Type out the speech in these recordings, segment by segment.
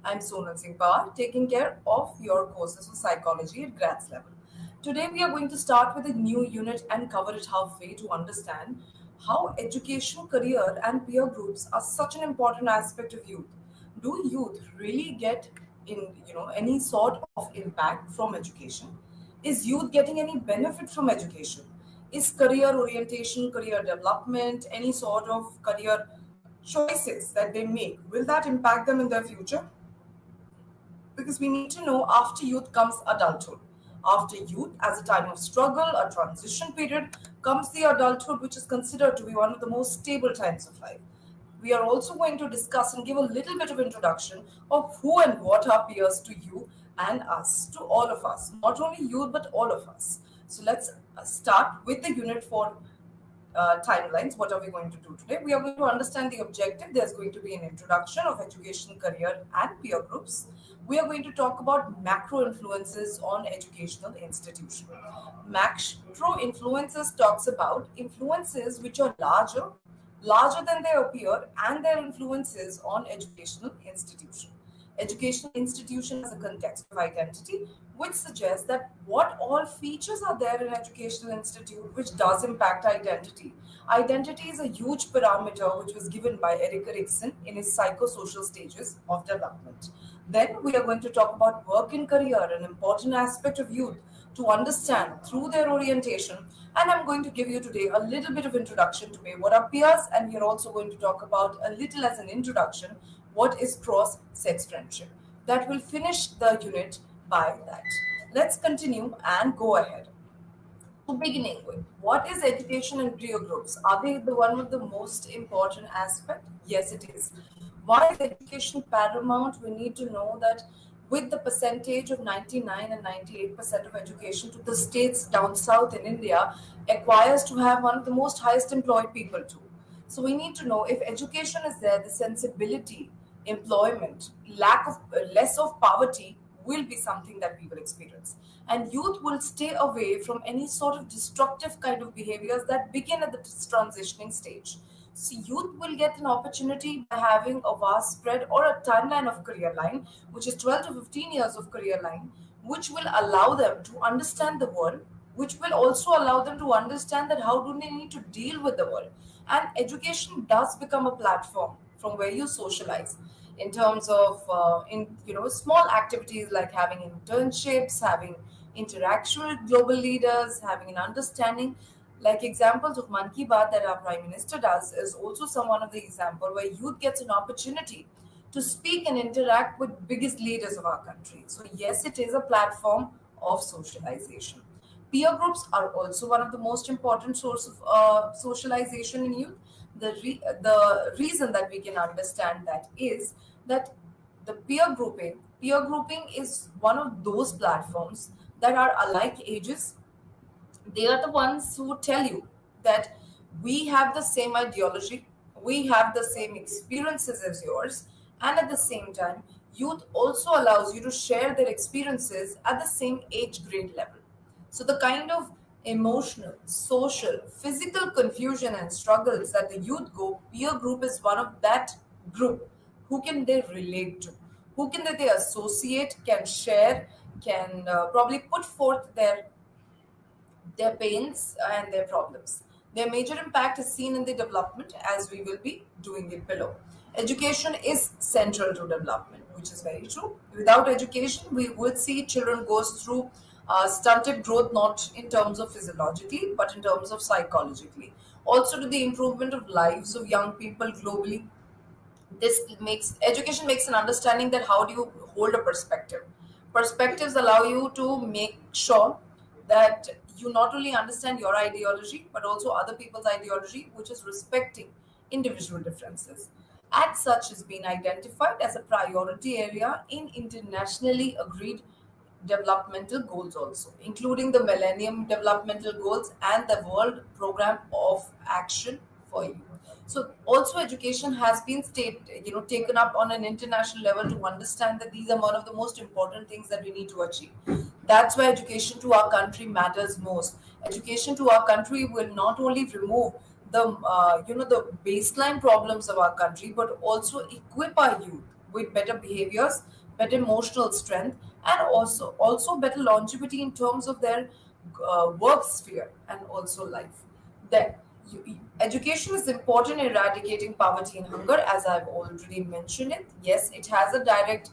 I'm Sonal Singh Pawar, taking care of your courses of psychology at grads level. Today, we are going to start with a new unit and cover it halfway to understand how education, career, and peer groups are such an important aspect of youth. Do youth really get any sort of impact from education? Is youth getting any benefit from education? Is career orientation, career development, any sort of career choices that they make, will that impact them in their future? Because we need to know after youth comes adulthood. After youth, as a time of struggle, a transition period, comes the adulthood, which is considered to be one of the most stable times of life. We are also going to discuss and give a little bit of introduction of who and what are peers to you and us, to all of us, not only youth but all of us. So let's start with the unit for timelines. What are we going to do today? We are going to understand the objective. There's going to be an introduction of education, career, and peer groups. We are going to talk about macro influences on educational institution. Macro influences talks about influences which are larger than they appear, and their influences on educational institution. Educational institution as a context of identity, which suggests that what all features are there in educational institute which does impact identity. Identity is a huge parameter which was given by Eric Erikson in his psychosocial stages of development. Then we are going to talk about work and career, an important aspect of youth to understand through their orientation. And I'm going to give you today a little bit of introduction to me what are peers, and we're also going to talk about a little as an introduction what is cross sex friendship. That will finish the unit by that. Let's continue and go ahead. So beginning with, what is education and peer groups? Are they the one of the most important aspect? Yes, it is. Why is education paramount? We need to know that with the percentage of 99 and 98% of education to the states down south in India acquires to have one of the most highest employed people too. So we need to know if education is there, the sensibility, employment, lack of less of poverty will be something that we will experience. And youth will stay away from any sort of destructive kind of behaviors that begin at the transitioning stage. So youth will get an opportunity by having a vast spread or a timeline of career line, which is 12 to 15 years of career line, which will allow them to understand the world, which will also allow them to understand that how do they need to deal with the world. And education does become a platform from where you socialize in terms of in small activities like having internships, having interaction with global leaders, having an understanding. Like examples of Man Ki Baat that our Prime Minister does is also some one of the example where youth gets an opportunity to speak and interact with biggest leaders of our country. So yes, it is a platform of socialization. Peer groups are also one of the most important source of socialization in youth. The reason that we can understand that is that the peer grouping is one of those platforms that are alike ages. They are the ones who tell you that we have the same ideology, we have the same experiences as yours, and at the same time, youth also allows you to share their experiences at the same age grade level. So, the kind of emotional, social, physical confusion and struggles that the youth go, peer group is one of that group. Who can they relate to? Who can they associate, can share, can probably put forth their pains and their problems. Their major impact is seen in the development as we will be doing it below. Education is central to development, which is very true. Without education, we would see children goes through stunted growth, not in terms of physiologically, but in terms of psychologically. Also to the improvement of lives of young people globally. This makes education makes an understanding that how do you hold a perspective. Perspectives allow you to make sure that you not only understand your ideology but also other people's ideology, which is respecting individual differences. As such has been identified as a priority area in internationally agreed developmental goals also, including the millennium developmental goals and the world program of action for youth. So also education has been taken up on an international level to understand that these are one of the most important things that we need to achieve. That's why education to our country matters most. Education to our country will not only remove the the baseline problems of our country, but also equip our youth with better behaviors, better emotional strength, and also better longevity in terms of their work sphere and also life. Then education is important in eradicating poverty and hunger, as I've already mentioned it. Yes, it has a direct,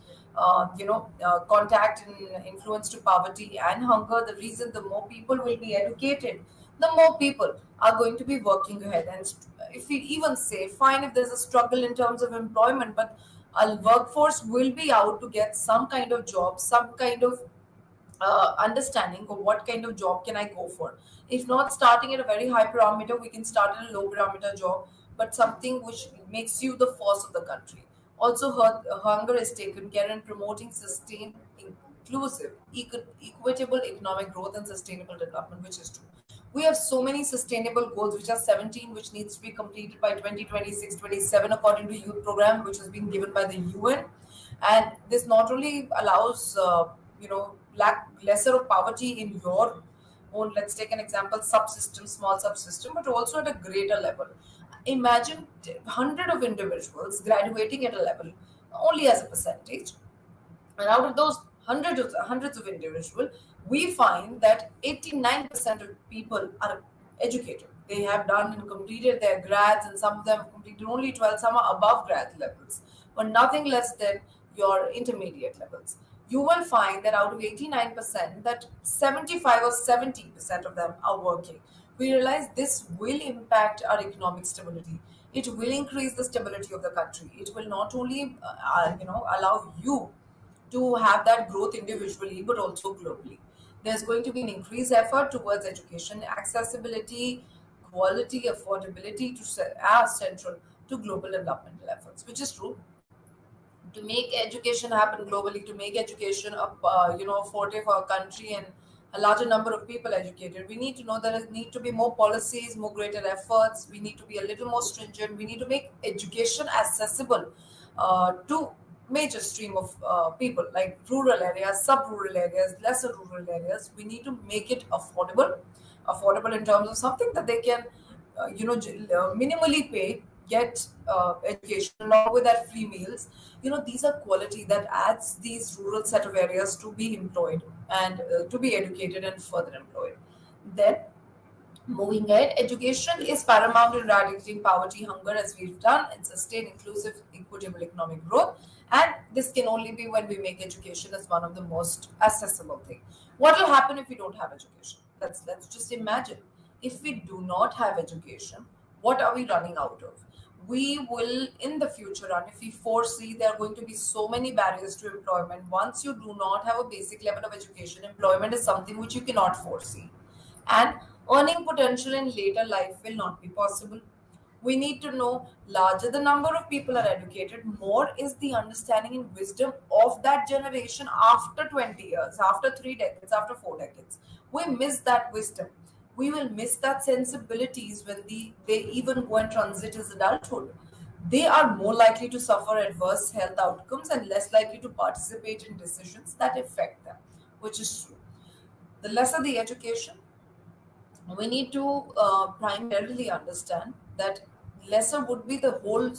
contact and influence to poverty and hunger. The reason the more people will be educated, the more people are going to be working ahead. And if we even say, fine, if there's a struggle in terms of employment, but a workforce will be out to get some kind of job, some kind of understanding of what kind of job can I go for. If not starting at a very high parameter, we can start at a low parameter job, but something which makes you the force of the country. Also, hunger is taken care in promoting sustained, inclusive, equitable economic growth and sustainable development, which is true. We have so many sustainable goals, which are 17, which needs to be completed by 2026, 27, according to youth program, which has been given by the UN. And this not only allows, lesser of poverty in your own, let's take an example, subsystem, small subsystem, but also at a greater level. Imagine 100 of individuals graduating at a level only as a percentage, and out of those hundreds of individuals, we find that 89% of people are educated. They have done and completed their grads, and some of them have completed only 12, some are above grad levels, but nothing less than your intermediate levels. You will find that out of 89%, that 75 or 70% of them are working. We realize this will impact our economic stability. It will increase the stability of the country. It will not only, allow you to have that growth individually but also globally. There's going to be an increased effort towards education accessibility, quality, affordability as central to global developmental efforts, which is true. To make education happen globally, to make education a forte for our country and a larger number of people educated, we need to know that there need to be more policies, more greater efforts. We need to be a little more stringent. We need to make education accessible to major stream of people, like rural areas, sub-rural areas, lesser rural areas. We need to make it affordable in terms of something that they can, minimally pay, get education along with that free meals. These are quality that adds these rural set of areas to be employed and to be educated and further employed. Then, moving ahead, education is paramount in eradicating poverty, hunger, as we've done, and sustain inclusive, equitable economic growth. And this can only be when we make education as one of the most accessible thing. What will happen if we don't have education? Let's just imagine, if we do not have education, what are we running out of? We will in the future run, if we foresee there are going to be so many barriers to employment. Once you do not have a basic level of education, employment is something which you cannot foresee, and earning potential in later life will not be possible. We need to know, larger the number of people are educated, more is the understanding and wisdom of that generation after 20 years, after 3 decades, after 4 decades. We miss that wisdom. We will miss that sensibilities when they even go and transit as adulthood. They are more likely to suffer adverse health outcomes and less likely to participate in decisions that affect them, which is true. The lesser the education, we need to primarily understand that lesser would be the whole,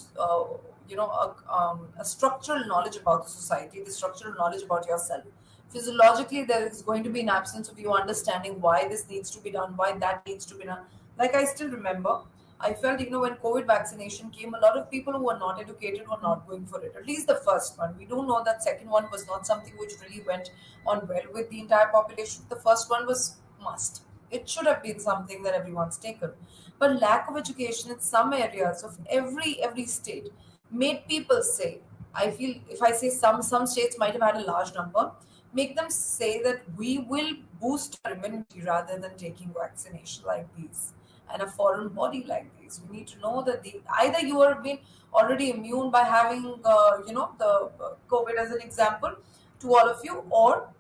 a structural knowledge about the society, the structural knowledge about yourself. Physiologically, there is going to be an absence of you understanding why this needs to be done, why that needs to be done. Like, I still remember, I felt, when COVID vaccination came, a lot of people who were not educated were not going for it. At least the first one. We do know that second one was not something which really went on well with the entire population. The first one was must. It should have been something that everyone's taken. But lack of education in some areas of every state made people say, I feel, if I say some states might have had a large number, make them say that we will boost our immunity rather than taking vaccination like these and a foreign body like these. We need to know that either you are being already immune by having, the COVID as an example to all of you, or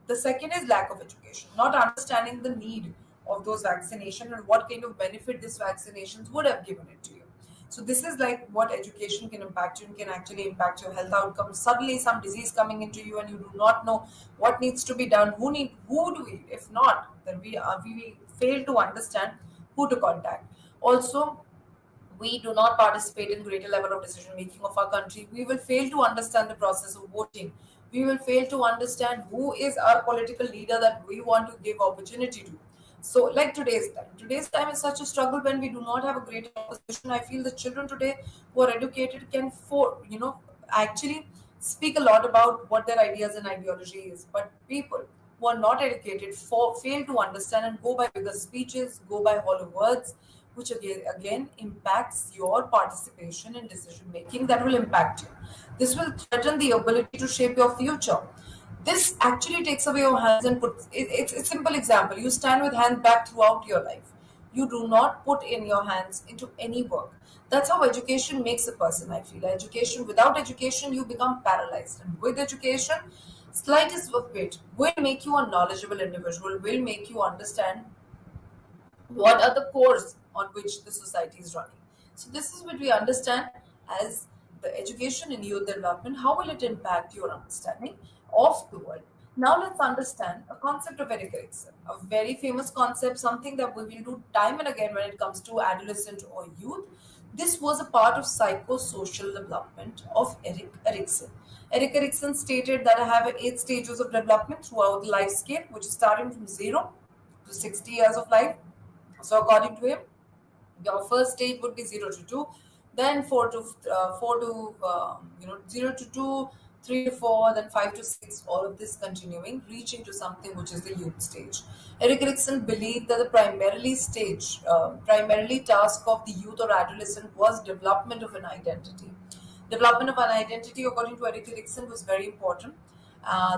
the second is lack of education, not understanding the need of those vaccination and what kind of benefit these vaccinations would have given it to you. So this is like what education can impact you and can actually impact your health outcomes. Suddenly some disease coming into you and you do not know what needs to be done, who do we, if not, then we fail to understand who to contact. Also, we do not participate in greater level of decision making of our country, we will fail to understand the process of voting. We will fail to understand who is our political leader that we want to give opportunity to. So, like today's time is such a struggle when we do not have a great opposition. I feel the children today who are educated can, actually speak a lot about what their ideas and ideology is. But people who are not educated fail to understand and go by bigger speeches, go by hollow words, which again impacts your participation in decision making. That will impact you. This will threaten the ability to shape your future. This actually takes away your hands and puts it's a simple example. You stand with hands back throughout your life. You do not put in your hands into any work. That's how education makes a person, I feel. Education, without education, you become paralyzed. And with education, slightest of bit will make you a knowledgeable individual, will make you understand what are the cores on which the society is running. So this is what we understand as the education in youth development. How will it impact your understanding of the world? Now let's understand a concept of Eric Erikson, a very famous concept, something that we will do time and again when it comes to adolescent or youth. This was a part of psychosocial development of Eric Erikson. Eric Erikson stated that I have 8 stages of development throughout the life scale, which is starting from 0 to 60 years of life. So according to him, your first stage would be 0 to 2, then 0 to 2, 3 to 4, then 5 to 6. All of this continuing, reaching to something which is the youth stage. Eric Erikson believed that the primarily task of the youth or adolescent was development of an identity. Development of an identity, according to Eric Erikson, was very important.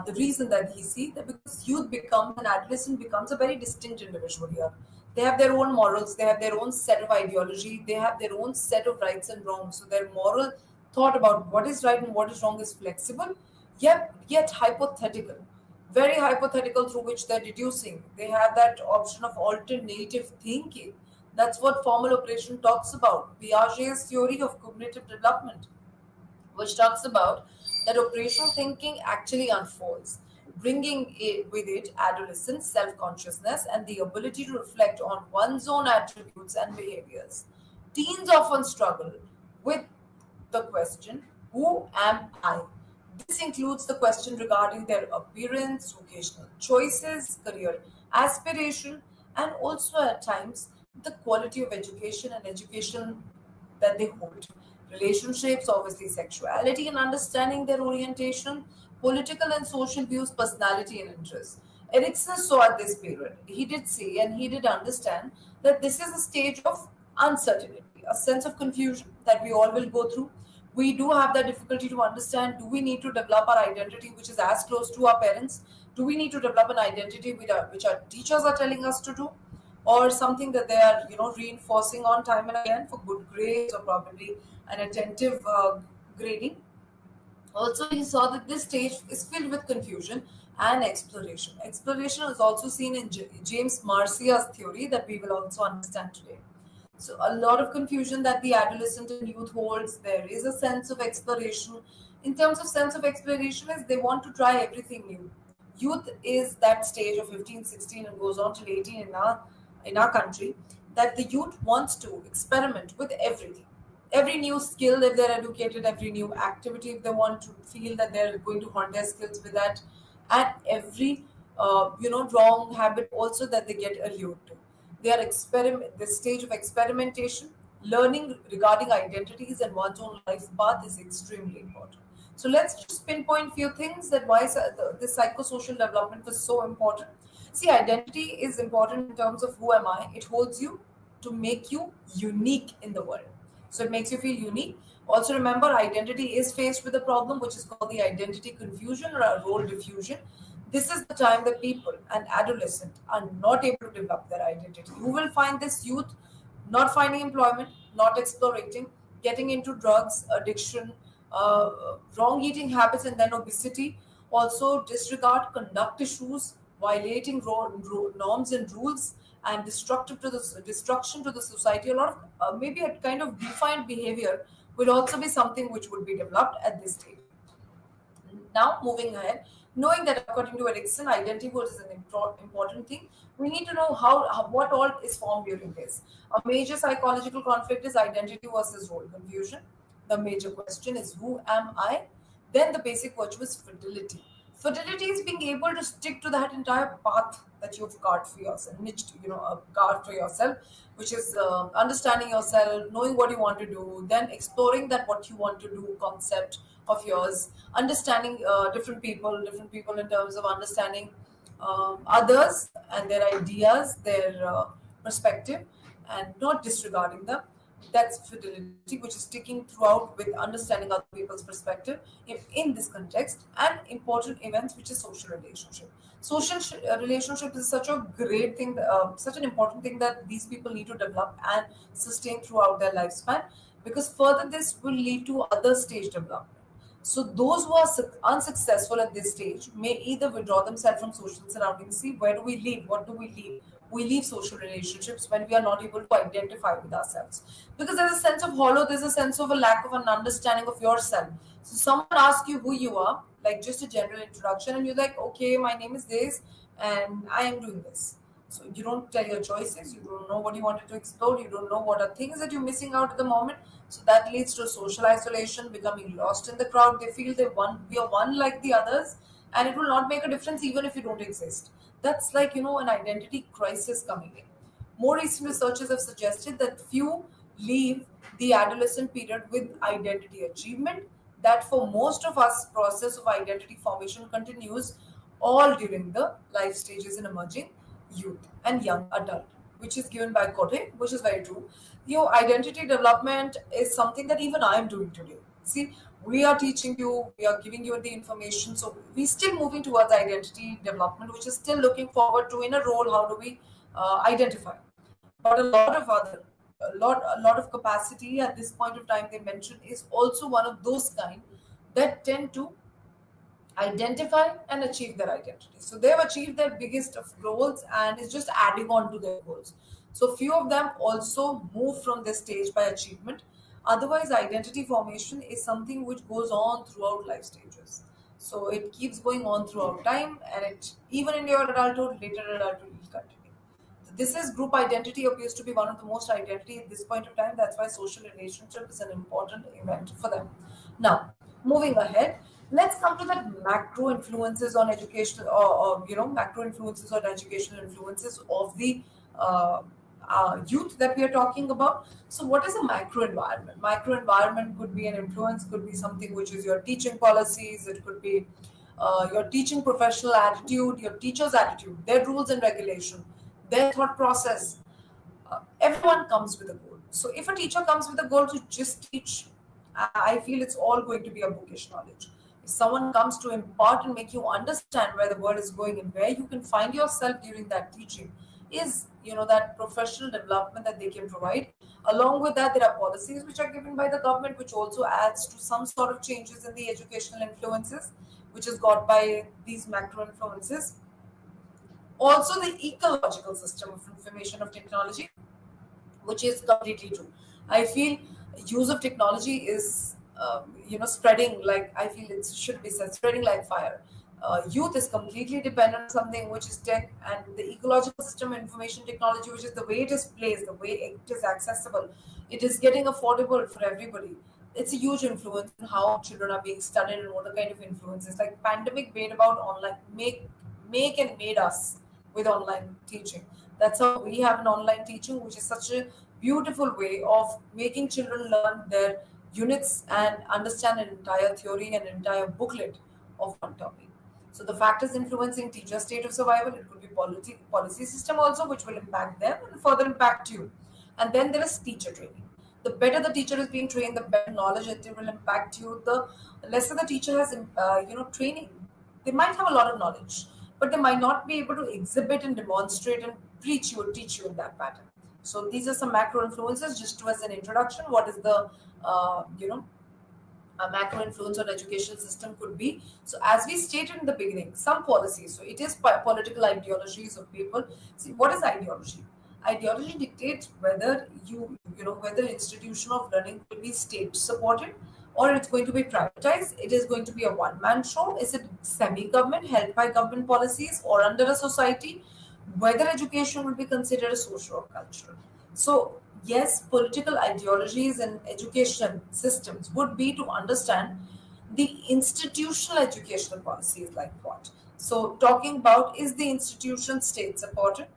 The reason that he sees that because youth becomes an adolescent becomes a very distinct individual here. They have their own morals, they have their own set of ideology, they have their own set of rights and wrongs. So their moral thought about what is right and what is wrong is flexible, yet hypothetical. Very hypothetical, through which they're deducing. They have that option of alternative thinking. That's what formal operation talks about. Piaget's theory of cognitive development, which talks about that operational thinking actually unfolds, bringing with it adolescent self consciousness and the ability to reflect on one's own attributes and behaviors. Teens often struggle with the question, who am I? This includes the question regarding their appearance, vocational choices, career aspiration, and also at times the quality of education and education that they hold. Relationships, obviously, sexuality, and understanding their orientation, political and social views, personality, and interests. Erikson saw at this period, he did see and he did understand that this is a stage of uncertainty, a sense of confusion that we all will go through. We do have that difficulty to understand, do we need to develop our identity, which is as close to our parents? Do we need to develop an identity which our teachers are telling us to do? Or something that they are reinforcing on time and again for good grades or probably an attentive grading. Also, he saw that this stage is filled with confusion and exploration. Exploration is also seen in James Marcia's theory that we will also understand today. So, a lot of confusion that the adolescent and youth holds. There is a sense of exploration. In terms of sense of exploration, is they want to try everything new. Youth is that stage of 15, 16, and goes on till 18 in our country, that the youth wants to experiment with everything, every new skill if they're educated, every new activity if they want to feel that they're going to hone their skills with that, and every wrong habit also that they get allured to. They are experiment. This stage of experimentation, learning regarding identities and one's own life path is extremely important. So let's just pinpoint few things that why this psychosocial development was so important. See, identity is important in terms of who am I. It holds you to make you unique in the world. So it makes you feel unique. Also remember, identity is faced with a problem which is called the identity confusion or a role diffusion. This is the time that people and adolescents are not able to develop their identity. You will find this youth not finding employment, not explorating, getting into drugs, addiction, wrong eating habits, and then obesity. Also, disregard, conduct issues, violating norms and rules, and destruction to the society. A lot of maybe a kind of defined behavior will also be something which would be developed at this stage. Now, moving ahead, Knowing that according to Erikson, identity was an important thing, we need to know how what all is formed during this. A major psychological conflict is identity versus role confusion. The major question is who am I? Then the basic virtue is fidelity. Fidelity is being able to stick to that entire path that you've carved for yourself, niched, carved for yourself, which is understanding yourself, knowing what you want to do, then exploring that what you want to do concept of yours, understanding different people in terms of understanding others and their ideas, their perspective, and not disregarding them. That's fidelity, which is sticking throughout with understanding other people's perspective in this context, and important events, which is social relationship. Relationship is such a great thing, such an important thing that these people need to develop and sustain throughout their lifespan, because further this will lead to other stage development. So those who are unsuccessful at this stage may either withdraw themselves from social surroundings. See, where do we leave? What do we leave? We leave social relationships when we are not able to identify with ourselves. Because there's a sense of hollow, there's a sense of a lack of an understanding of yourself. So someone asks you who you are, like just a general introduction, and you're like, okay, my name is this, and I am doing this. So you don't tell your choices, you don't know what you wanted to explore, you don't know what are things that you're missing out at the moment. So that leads to social isolation, becoming lost in the crowd. They feel we are one like the others, and it will not make a difference even if you don't exist. That's like, an identity crisis coming in. More recent researchers have suggested that few leave the adolescent period with identity achievement, that for most of us, process of identity formation continues all during the life stages in emerging youth and young adult, which is given by Cote, which is very true. Your identity development is something that even I am doing today. See, we are teaching you, we are giving you the information, so we're still moving towards identity development, which is still looking forward to in a role. How do we identify? But a lot of capacity at this point of time they mentioned is also one of those kind that tend to identify and achieve their identity. So they've achieved their biggest of goals and is just adding on to their goals. So few of them also move from this stage by achievement. Otherwise, identity formation is something which goes on throughout life stages. So it keeps going on throughout time, and it even in your adulthood, later adulthood will continue. This is group identity appears to be one of the most identity at this point of time. That's why social relationship is an important event for them. Now, moving ahead, let's come to that macro influences on educational, or macro influences or educational influences of the youth that we are talking about. So, what is a micro environment? Micro environment could be an influence, could be something which is your teaching policies, it could be your teaching professional attitude, your teacher's attitude, their rules and regulation, their thought process. Everyone comes with a goal. So if a teacher comes with a goal to just teach, I feel it's all going to be a bookish knowledge. If someone comes to impart and make you understand where the world is going and where you can find yourself during that teaching, is that professional development that they can provide. Along with that, there are policies which are given by the government, which also adds to some sort of changes in the educational influences, which is got by these macro influences. Also the ecological system of information of technology, which is completely true. I feel use of technology is spreading, like I feel it should be said, spreading like fire. Youth is completely dependent on something which is tech, and the ecological system information technology, which is the way it is placed, the way it is accessible, it is getting affordable for everybody. It's a huge influence in how children are being studied and what the kind of influences. Like pandemic made about online make and made us with online teaching. That's how we have an online teaching, which is such a beautiful way of making children learn their units and understand an entire theory and entire booklet of one topic. So the factors influencing teacher state of survival, it could be policy system also, which will impact them and further impact you. And then there is teacher training. The better the teacher is being trained, the better knowledge it will impact you. The lesser the teacher has, training, they might have a lot of knowledge, but they might not be able to exhibit and demonstrate and preach you or teach you in that pattern. So these are some macro influences. Just to as an introduction, what is the macro influence on educational system could be. So as we stated in the beginning, some policies. So it is political ideologies of people. See, what is ideology? Ideology dictates whether whether institution of learning will be state supported or it's going to be privatized? It is going to be a one-man show? Is it semi-government, held by government policies, or under a society? Whether education will be considered a social or cultural. So, yes, political ideologies and education systems would be to understand the institutional educational policies like what. So, talking about, is the institution state supported?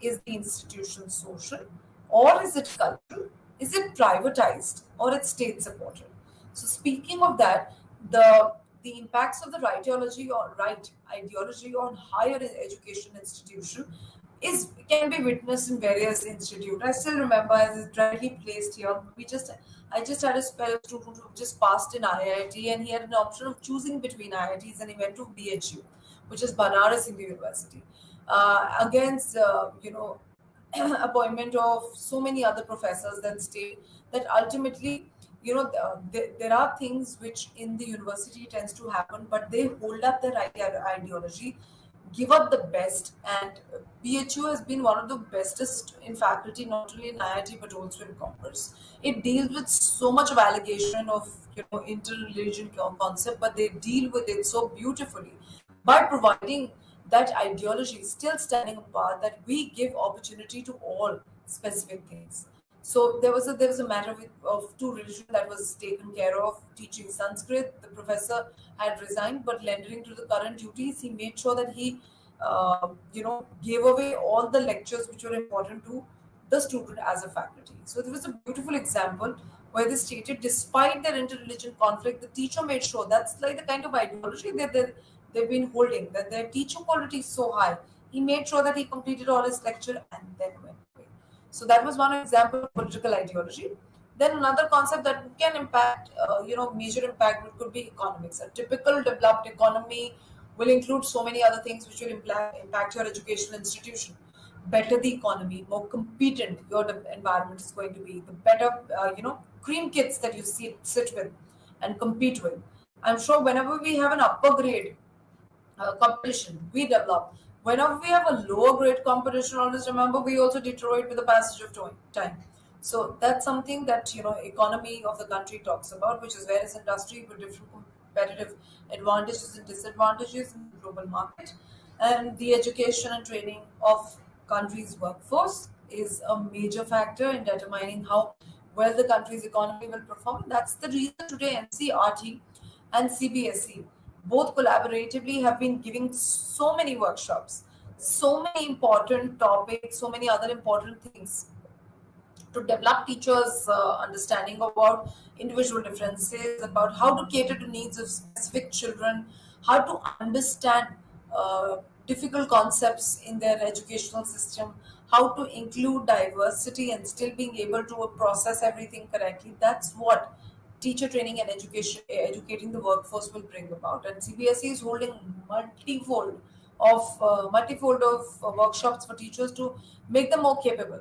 Is the institution social? Or is it cultural? Is it privatized or it's state supported? So speaking of that, the impacts of the right ideology on higher education institution is can be witnessed in various institutes. I still remember as it's directly placed here. I just had a spell student who just passed in IIT and he had an option of choosing between IITs and he went to BHU, which is Banaras Hindu University. Against appointment of so many other professors that state that ultimately there are things which in the university tends to happen, but they hold up their ideology, give up the best, and BHU has been one of the bestest in faculty, not only in IIT but also in commerce. It deals with so much of allegation of interreligion concept, but they deal with it so beautifully by providing that ideology still standing apart, that we give opportunity to all specific things. So there was a matter of two religion that was taken care of. Teaching Sanskrit, the professor had resigned, but lending to the current duties, he made sure that he gave away all the lectures which were important to the student as a faculty. So there was a beautiful example where they stated, despite their interreligion conflict, the teacher made sure that's like the kind of ideology they've been holding, that their teacher quality is so high. He made sure that he completed all his lecture and then went away. So that was one example of political ideology. Then another concept that can impact, major impact could be economics. A typical developed economy will include so many other things which will impact your educational institution. Better the economy, more competent your environment is going to be, the better, cream kids that you sit with and compete with. I'm sure whenever we have an upper grade competition we develop. Whenever we have a lower grade competition, always remember we also deteriorate with the passage of time. So that's something that economy of the country talks about, which is various industry with different competitive advantages and disadvantages in the global market, and the education and training of country's workforce is a major factor in determining how well the country's economy will perform. That's the reason today NCRT and CBSE both collaboratively have been giving so many workshops, so many important topics, so many other important things to develop teachers' understanding about individual differences, about how to cater to needs of specific children, how to understand difficult concepts in their educational system, how to include diversity and still being able to process everything correctly. That's what teacher training and educating the workforce will bring about. And CBSE is holding multifold of workshops for teachers to make them more capable.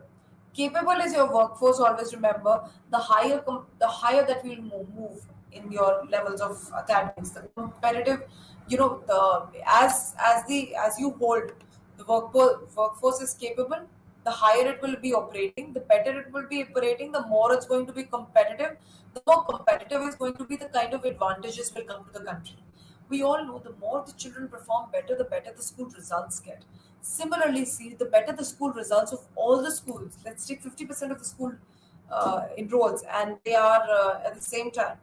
Capable is your workforce. Always remember, the higher that will move in your levels of academics, the competitive, the as you hold the workforce is capable, the higher it will be operating, the better it will be operating, the more it's going to be competitive. The more competitive is going to be, the kind of advantages will come to the country. We all know the more the children perform better, the better the school results get. Similarly, see, the better the school results of all the schools. Let's take 50% of the school enrolls, and they are at the same time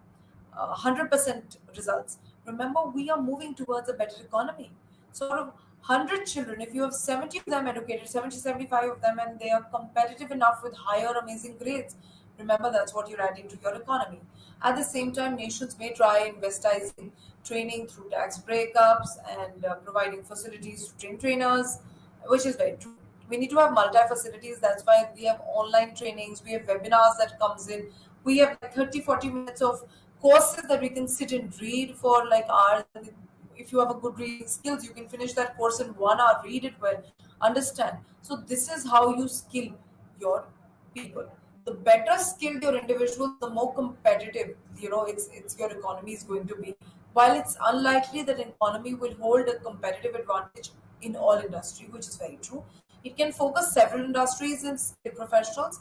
100% results. Remember, we are moving towards a better economy. So, out of 100 children, if you have 70 of them educated, 70, 75 of them, and they are competitive enough with higher, amazing grades, remember that's what you're adding to your economy. At the same time, nations may try investing training through tax breakups and providing facilities to train trainers, which is very true. We need to have multi facilities. That's why we have online trainings, we have webinars that comes in, we have like 30, 40 minutes of courses that we can sit and read for like hours. If you have a good reading skills, you can finish that course in 1 hour, read it well, understand. So this is how you skill your people. The better skilled your individual, the more competitive it's your economy is going to be. While it's unlikely that an economy will hold a competitive advantage in all industry, which is very true, it can focus several industries, and skilled professionals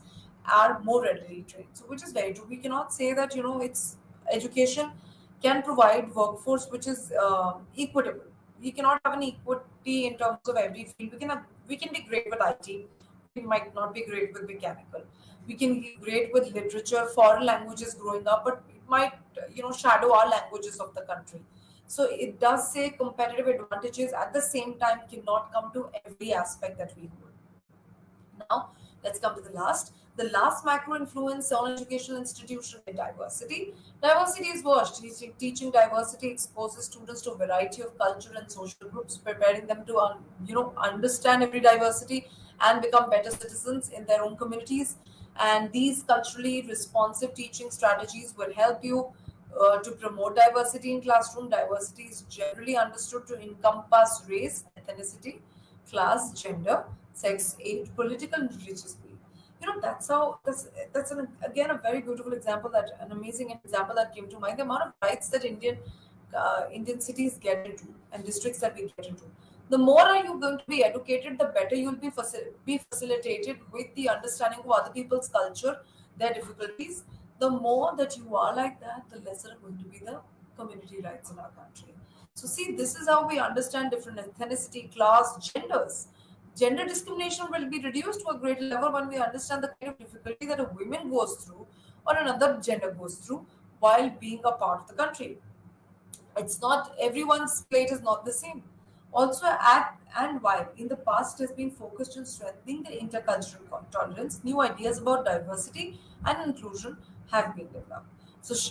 are more readily trained. So which is very true. We cannot say that it's education can provide workforce which is equitable. We cannot have an equity in terms of every field. We can be great with IT. We might not be great with mechanical. We can be great with literature, foreign languages growing up, but it might shadow our languages of the country. So it does say competitive advantages at the same time cannot come to every aspect that we hold. Now, let's come to the last. The last macro influence on educational institution is diversity. Diversity is what? Teaching diversity exposes students to a variety of culture and social groups, preparing them to understand every diversity and become better citizens in their own communities. And these culturally responsive teaching strategies will help you to promote diversity in classroom. Diversity is generally understood to encompass race, ethnicity, class, gender, sex, age, political and religious belief. That's again a very beautiful example, that an amazing example that came to mind. The amount of rights that Indian cities get into and districts that we get into. The more are you going to be educated, the better you'll be facilitated with the understanding of other people's culture, their difficulties. The more that you are like that, the lesser are going to be the community rights in our country. So see, this is how we understand different ethnicity, class, genders. Gender discrimination will be reduced to a greater level when we understand the kind of difficulty that a woman goes through or another gender goes through while being a part of the country. It's not everyone's plate is not the same. Also, at and while in the past has been focused on strengthening the intercultural tolerance, new ideas about diversity and inclusion have been developed.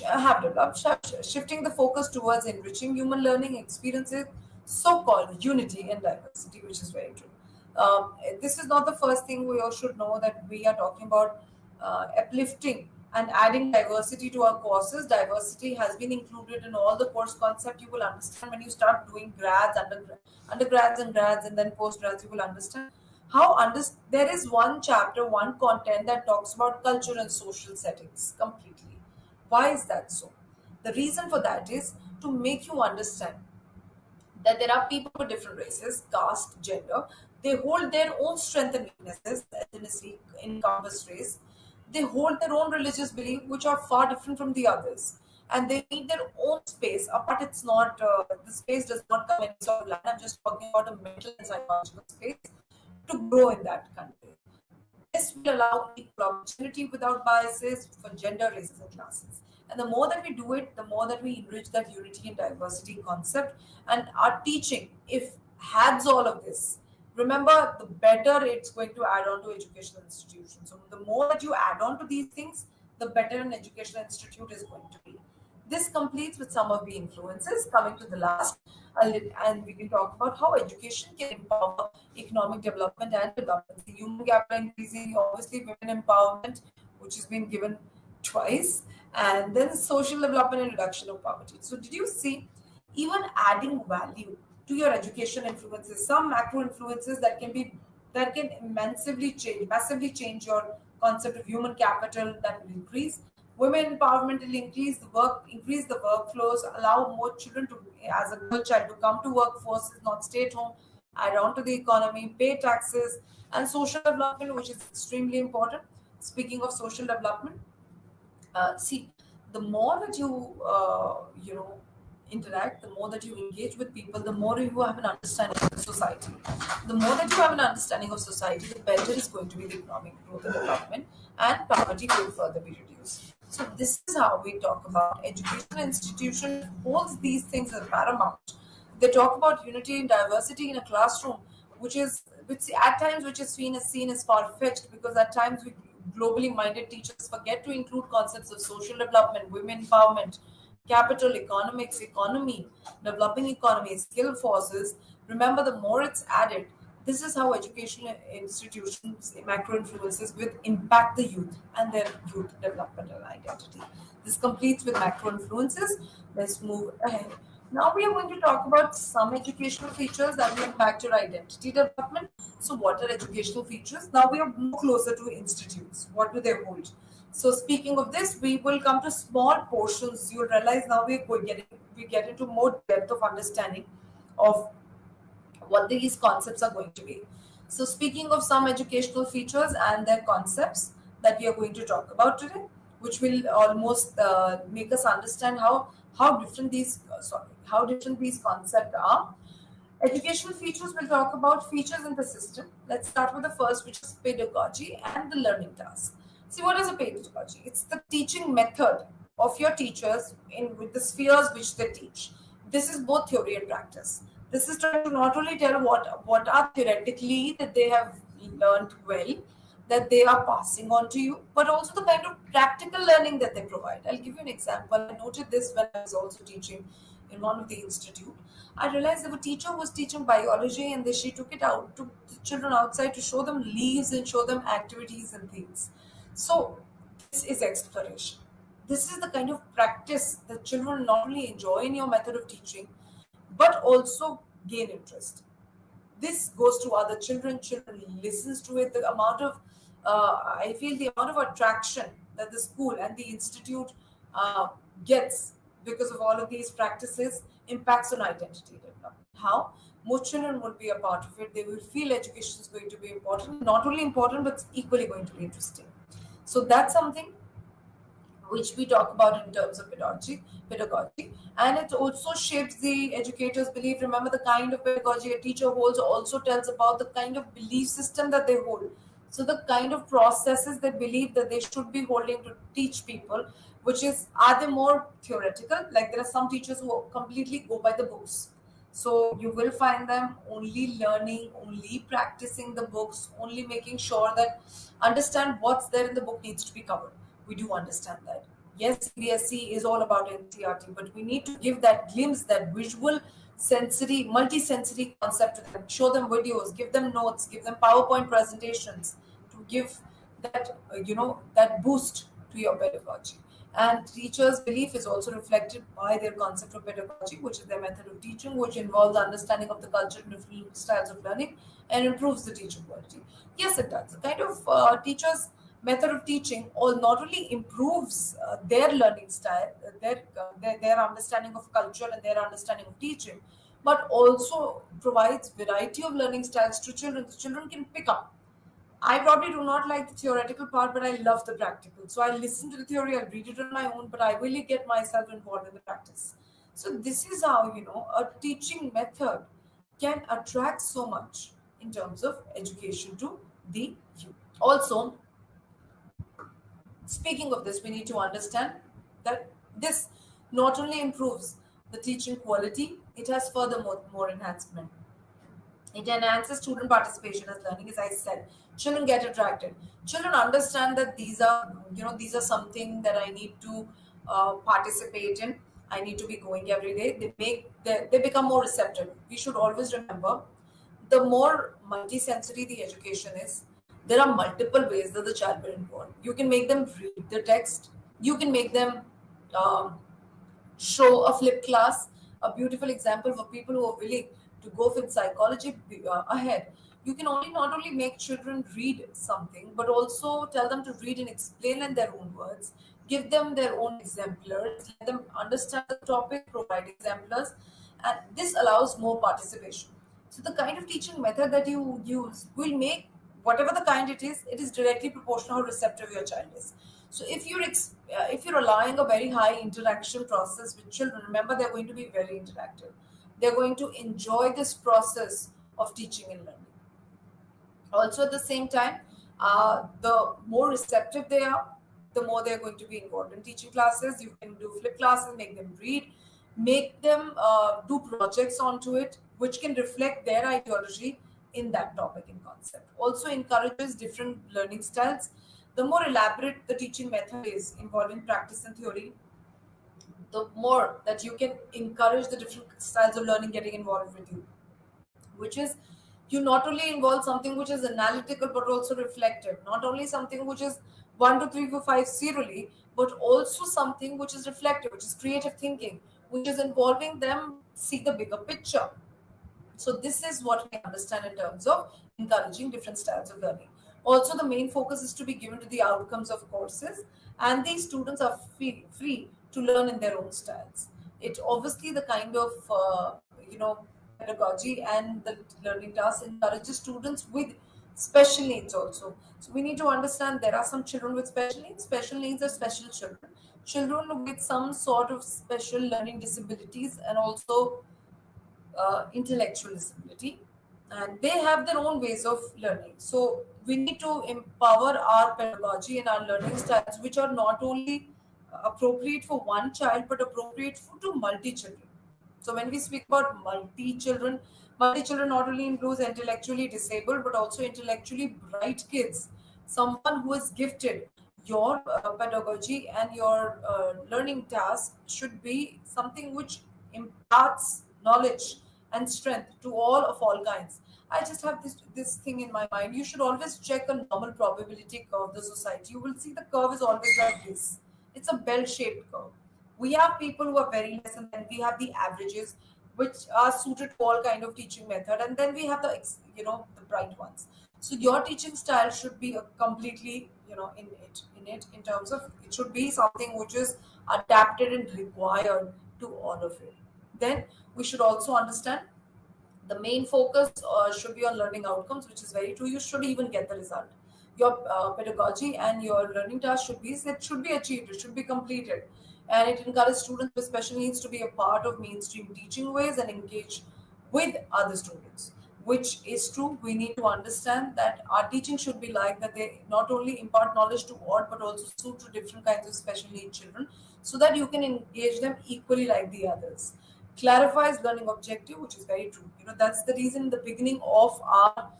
Have developed, shifting the focus towards enriching human learning experiences, so-called unity and diversity, which is very true. This is not the first thing we all should know, that we are talking about uplifting and adding diversity to our courses. Diversity has been included in all the course concept. You will understand when you start doing undergrads and grads, and then postgrads. You will understand how there is one chapter, one content that talks about culture and social settings completely. Why is that so? The reason for that is to make you understand that there are people with different races, caste, gender. They hold their own strengths and weaknesses, ethnicity, encompass race. They hold their own religious belief, which are far different from the others. And they need their own space. Apart, it's not, the space does not come in sort of land. I'm just talking about a mental and psychological space to grow in that country. This will allow equal opportunity without biases for gender, races, and classes. And the more that we do it, the more that we enrich that unity and diversity concept. And our teaching, if has all of this, remember, the better it's going to add on to educational institutions. So the more that you add on to these things, the better an educational institute is going to be. This completes with some of the influences. Coming to the last, and we can talk about how education can empower economic development and development. The human capital increasing, obviously women empowerment, which has been given twice, and then social development and reduction of poverty. So did you see, even adding value to your education influences, some macro influences that can massively change your concept of human capital, that will increase women empowerment, will increase the workflows, allow more children to, as a girl child, to come to workforce, not stay at home, add on to the economy, pay taxes, and social development, which is extremely important. Speaking of social development, see, the more that you interact, the more that you engage with people, the more you have an understanding of society. The more that you have an understanding of society, the better is going to be the economic growth and development, and poverty will further be reduced. So this is how we talk about educational institution holds these things as paramount. They talk about unity and diversity in a classroom, which at times which is seen as far fetched, because at times we globally minded teachers forget to include concepts of social development, women empowerment, capital, economics, economy, developing economy, skill forces. Remember, the more it's added, this is how educational institutions, macro influences, will impact the youth and their youth development and identity. This completes with macro influences. Let's move ahead. Now we are going to talk about some educational features that will impact your identity development. So, what are educational features? Now we are more closer to institutes. What do they hold? So, speaking of this, we will come to small portions. You'll realize now we get into more depth of understanding of what these concepts are going to be. So, speaking of some educational features and their concepts that we are going to talk about today, which will almost make us understand how different these concepts are. Educational features, will talk about features in the system. Let's start with the first, which is pedagogy and the learning task. See, what is a pedagogy? It's the teaching method of your teachers in with the spheres which they teach. This is both theory and practice. This is trying to not only tell what are theoretically that they have learned well, that they are passing on to you, but also the kind of practical learning that they provide. I'll give you an example. I noted this when I was also teaching in one of the institute. I realized that a teacher was teaching biology, and then she took it out to the children outside to show them leaves and show them activities and things. So this is exploration. This is the kind of practice that children not only enjoy in your method of teaching, but also gain interest. This goes to other children listens to it. The amount of I feel the amount of attraction that the school and the institute uh, gets because of all of these practices impacts on identity development. How most children would be a part of it, they will feel education is going to be important, not only important but equally going to be interesting. So that's something which we talk about in terms of pedagogy, and it also shapes the educator's belief. Remember, the kind of pedagogy a teacher holds also tells about the kind of belief system that they hold. So the kind of processes they believe that they should be holding to teach people, which is, are they more theoretical? Like there are some teachers who completely go by the books. So you will find them only learning, only practicing the books, only making sure that understand what's there in the book needs to be covered. We do understand that. Yes, CBSE is all about NCRT, but we need to give that glimpse, that visual, sensory, multi-sensory concept to them. Show them videos, give them notes, give them PowerPoint presentations to give that, that boost to your pedagogy. And teachers' belief is also reflected by their concept of pedagogy, which is their method of teaching, which involves understanding of the culture and different styles of learning and improves the teaching quality. Yes, it does. The kind of teachers' method of teaching all not only improves their learning style, their understanding of culture and their understanding of teaching, but also provides variety of learning styles to children. The children can pick up. I probably do not like the theoretical part, but I love the practical. So I listen to the theory, I read it on my own, but I really get myself involved in the practice. So this is how, a teaching method can attract so much in terms of education to the youth. Also, speaking of this, we need to understand that this not only improves the teaching quality, it has furthermore more enhancement. It enhances student participation as learning, as I said. Children get attracted. Children understand that these are something that I need to participate in. I need to be going every day. They become more receptive. We should always remember, the more multisensory the education is, there are multiple ways that the child will involve. You can make them read the text. You can make them um, show a flip class, a beautiful example for people who are willing to go with psychology ahead. You can only not only make children read something, but also tell them to read and explain in their own words, give them their own exemplars, let them understand the topic, provide exemplars, and this allows more participation. So the kind of teaching method that you use will make whatever the kind it is directly proportional how receptive your child is. So if you're allowing a very high interaction process with children, remember they're going to be very interactive. They're going to enjoy this process of teaching and learning. Also, at the same time, the more receptive they are, the more they're going to be involved in teaching classes. You can do flip classes, make them read, make them do projects onto it, which can reflect their ideology in that topic and concept. Also encourages different learning styles. The more elaborate the teaching method is involving practice and theory, the more that you can encourage the different styles of learning getting involved with you, which is, you not only involve something which is analytical but also reflective, not only something which is 1 2 3 4 5 serially, but also something which is reflective, which is creative thinking, which is involving them see the bigger picture. So this is what we understand in terms of encouraging different styles of learning. Also, the main focus is to be given to the outcomes of courses, and these students are free to learn in their own styles. It obviously the kind of pedagogy and the learning task encourages students with special needs also. So we need to understand there are some children with special needs. Special needs are special children, children with some sort of special learning disabilities, and also intellectual disability, and they have their own ways of learning. So we need to empower our pedagogy and our learning styles, which are not only appropriate for one child but appropriate for to multi children. So when we speak about multi children not only includes intellectually disabled but also intellectually bright kids, someone who is gifted. Your pedagogy and your learning task should be something which imparts knowledge and strength to all kinds. I just have this thing in my mind. You should always check a normal probability curve of the society. You will see the curve is always like this. It's a bell-shaped curve. We have people who are very less, and then we have the averages, which are suited to all kind of teaching method, and then we have the bright ones. So your teaching style should be a completely in terms of it should be something which is adapted and required to all of it. Then we should also understand the main focus should be on learning outcomes, which is very true. You should even get the result. Your pedagogy and your learning task should be achieved, it should be completed, and it encourages students with special needs to be a part of mainstream teaching ways and engage with other students, which is true. We need to understand that our teaching should be like that. They not only impart knowledge to all but also suit to different kinds of special needs children, so that you can engage them equally like the others. Clarifies learning objective, which is very true. That's the reason in the beginning of our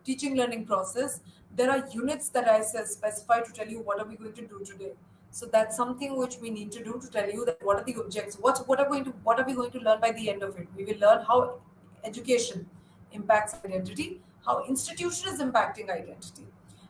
teaching learning process, there are units that I specify to tell you what are we going to do today. So that's something which we need to do to tell you that what are the objectives, what are we going to learn by the end of it. We will learn how education impacts identity, how institution is impacting identity.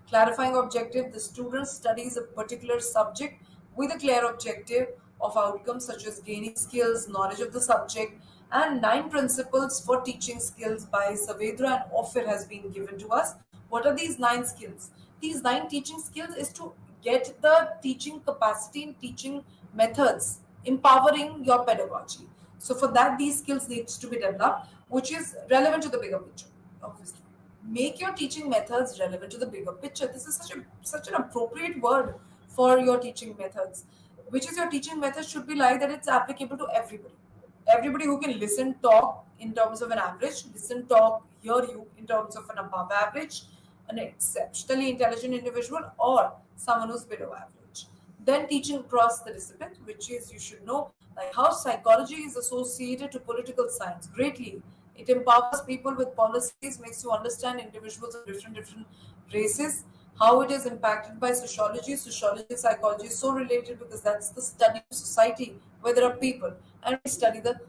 Clarifying objective, the student studies a particular subject with a clear objective of outcomes such as gaining skills, knowledge of the subject, and 9 principles for teaching skills by Saavedra and Ophir has been given to us. What are these 9 skills? These 9 teaching skills is to get the teaching capacity and teaching methods, empowering your pedagogy. So for that, these skills needs to be developed, which is relevant to the bigger picture, obviously. Make your teaching methods relevant to the bigger picture. This is such an appropriate word for your teaching methods. Which is your teaching method should be like that it's applicable to everybody. Everybody who can listen, talk in terms of an average, listen, talk, hear you in terms of an above average, an exceptionally intelligent individual, or someone who's below average. Then teaching across the disciplines, which is you should know like how psychology is associated to political science greatly. It empowers people with policies, makes you understand individuals of different races, how it is impacted by sociology. Sociology and psychology is so related because that's the study of society where there are people, and we study the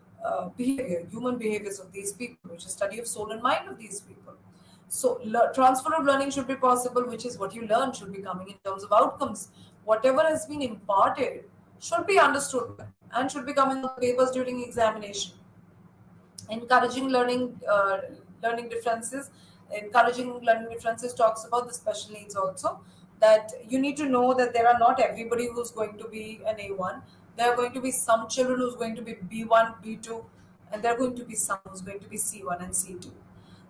human behaviors of these people, which is study of soul and mind of these people. So transfer of learning should be possible, which is what you learn should be coming in terms of outcomes. Whatever has been imparted should be understood and should be coming on the papers during examination. Encouraging learning differences. Encouraging learning differences talks about the special needs also, that you need to know that there are not everybody who's going to be an A1. There are going to be some children who's going to be B1, B2, and there are going to be some who's going to be C1 and C2.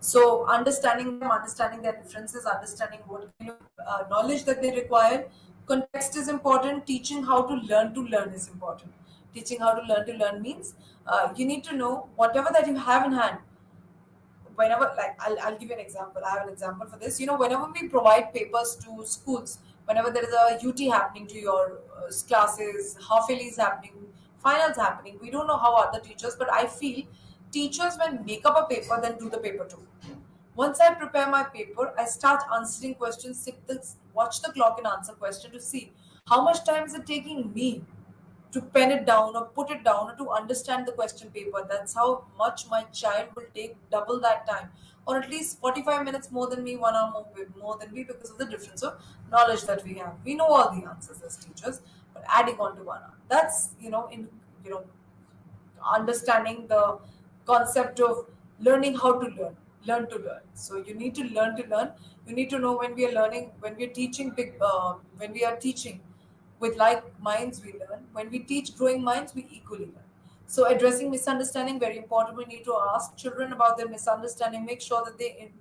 So understanding them, understanding their differences, understanding what kind of knowledge that they require. Context is important. Teaching how to learn is important. Teaching how to learn means you need to know whatever that you have in hand. Whenever, like, I'll give you an example. I have an example for this. Whenever we provide papers to schools, whenever there is a UT happening to your classes, half yearlies happening, finals happening, we don't know how other teachers, but I feel teachers when make up a paper then do the paper too. Once I prepare my paper, I start answering questions, watch the clock and answer question to see how much time is it taking me to pen it down or put it down or to understand the question paper. That's how much my child will take double that time, or at least 45 minutes more than me, 1 hour more than me, because of the difference of knowledge that we have. We know all the answers as teachers, but adding on to 1 hour. That's you know understanding the concept of learning how to learn to learn. So you need to learn to learn. You need to know when we are learning, when we are teaching when we are teaching with like minds, we learn. When we teach growing minds, we equally learn. So addressing misunderstanding, very important. We need to ask children about their misunderstanding, make sure that